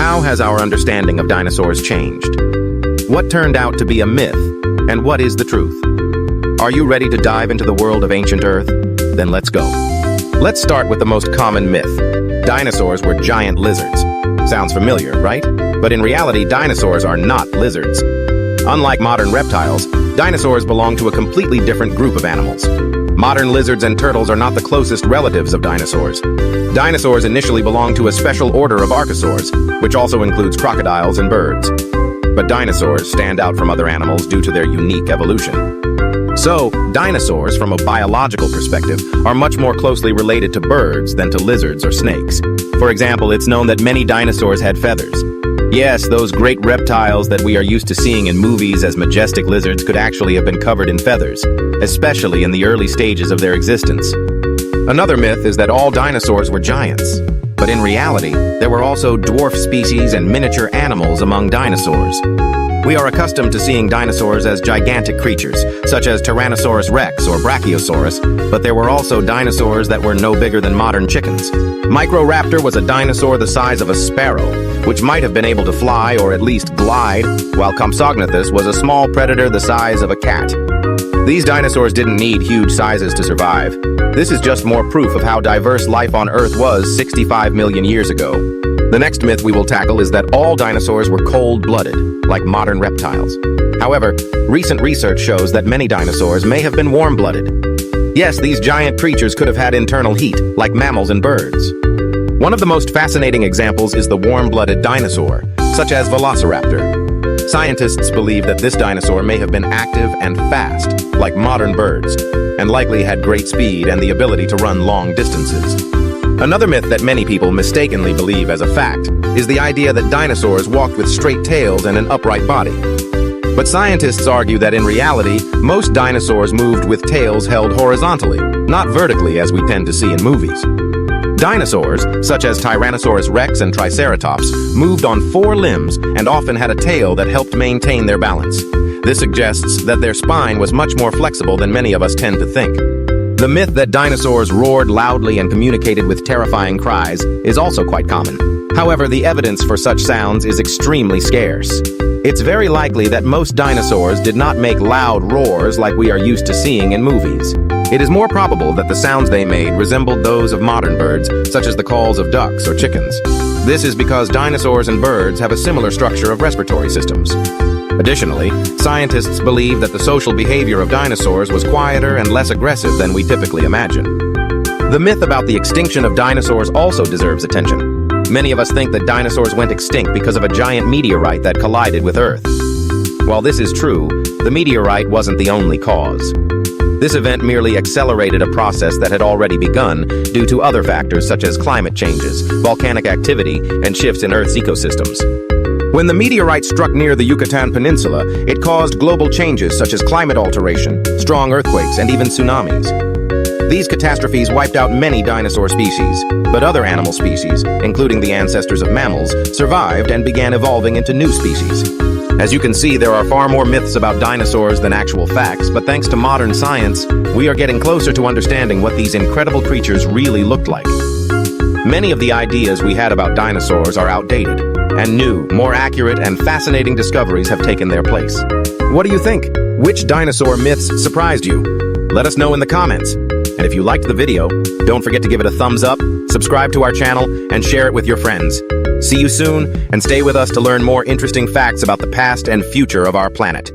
How has our understanding of dinosaurs changed? What turned out to be a myth, and what is the truth? Are you ready to dive into the world of ancient Earth? Then let's go. Let's start with the most common myth. Dinosaurs were giant lizards. Sounds familiar, right? But in reality, dinosaurs are not lizards. Unlike modern reptiles, dinosaurs belong to a completely different group of animals. Modern lizards and turtles are not the closest relatives of dinosaurs. Dinosaurs initially belonged to a special order of archosaurs, which also includes crocodiles and birds. But dinosaurs stand out from other animals due to their unique evolution. So, dinosaurs, from a biological perspective, are much more closely related to birds than to lizards or snakes. For example, it's known that many dinosaurs had feathers. Yes, those great reptiles that we are used to seeing in movies as majestic lizards could actually have been covered in feathers, especially in the early stages of their existence. Another myth is that all dinosaurs were giants. But in reality, there were also dwarf species and miniature animals among dinosaurs. We are accustomed to seeing dinosaurs as gigantic creatures, such as Tyrannosaurus rex or Brachiosaurus, but there were also dinosaurs that were no bigger than modern chickens. Microraptor was a dinosaur the size of a sparrow, which might have been able to fly or at least glide, while Compsognathus was a small predator the size of a cat. These dinosaurs didn't need huge sizes to survive. This is just more proof of how diverse life on Earth was 65 million years ago. The next myth we will tackle is that all dinosaurs were cold-blooded, like modern reptiles. However, recent research shows that many dinosaurs may have been warm-blooded. Yes, these giant creatures could have had internal heat, like mammals and birds. One of the most fascinating examples is the warm-blooded dinosaur, such as Velociraptor. Scientists believe that this dinosaur may have been active and fast, like modern birds, and likely had great speed and the ability to run long distances. Another myth that many people mistakenly believe as a fact is the idea that dinosaurs walked with straight tails and an upright body. But scientists argue that in reality, most dinosaurs moved with tails held horizontally, not vertically as we tend to see in movies. Dinosaurs, such as Tyrannosaurus rex and Triceratops, moved on 4 limbs and often had a tail that helped maintain their balance. This suggests that their spine was much more flexible than many of us tend to think. The myth that dinosaurs roared loudly and communicated with terrifying cries is also quite common. However, the evidence for such sounds is extremely scarce. It's very likely that most dinosaurs did not make loud roars like we are used to seeing in movies. It is more probable that the sounds they made resembled those of modern birds, such as the calls of ducks or chickens. This is because dinosaurs and birds have a similar structure of respiratory systems. Additionally, scientists believe that the social behavior of dinosaurs was quieter and less aggressive than we typically imagine. The myth about the extinction of dinosaurs also deserves attention. Many of us think that dinosaurs went extinct because of a giant meteorite that collided with Earth. While this is true, the meteorite wasn't the only cause. This event merely accelerated a process that had already begun due to other factors such as climate changes, volcanic activity, and shifts in Earth's ecosystems. When the meteorite struck near the Yucatan Peninsula, it caused global changes such as climate alteration, strong earthquakes, and even tsunamis. These catastrophes wiped out many dinosaur species, but other animal species, including the ancestors of mammals, survived and began evolving into new species. As you can see, there are far more myths about dinosaurs than actual facts, but thanks to modern science, we are getting closer to understanding what these incredible creatures really looked like. Many of the ideas we had about dinosaurs are outdated, and new, more accurate, and fascinating discoveries have taken their place. What do you think? Which dinosaur myths surprised you? Let us know in the comments. And if you liked the video, don't forget to give it a thumbs up, subscribe to our channel, and share it with your friends. See you soon, and stay with us to learn more interesting facts about the past and future of our planet.